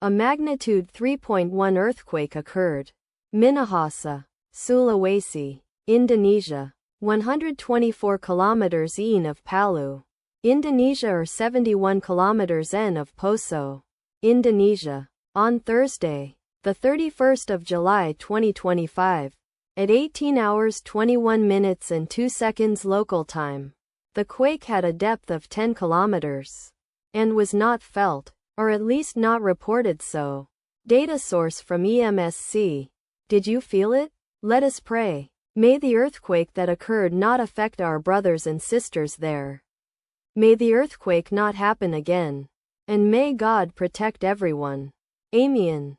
A magnitude 3.1 earthquake occurred. Minahasa, Sulawesi, Indonesia, 124 kilometers east of Palu, Indonesia or 71 kilometers east of Poso, Indonesia. On Thursday, the 31st of July 2025, at 18 hours 21 minutes and 2 seconds local time, the quake had a depth of 10 kilometers and was not felt, or at least not reported so. Data source from EMSC. Did you feel it? Let us pray. May the earthquake that occurred not affect our brothers and sisters there. May the earthquake not happen again. And may God protect everyone. Amen.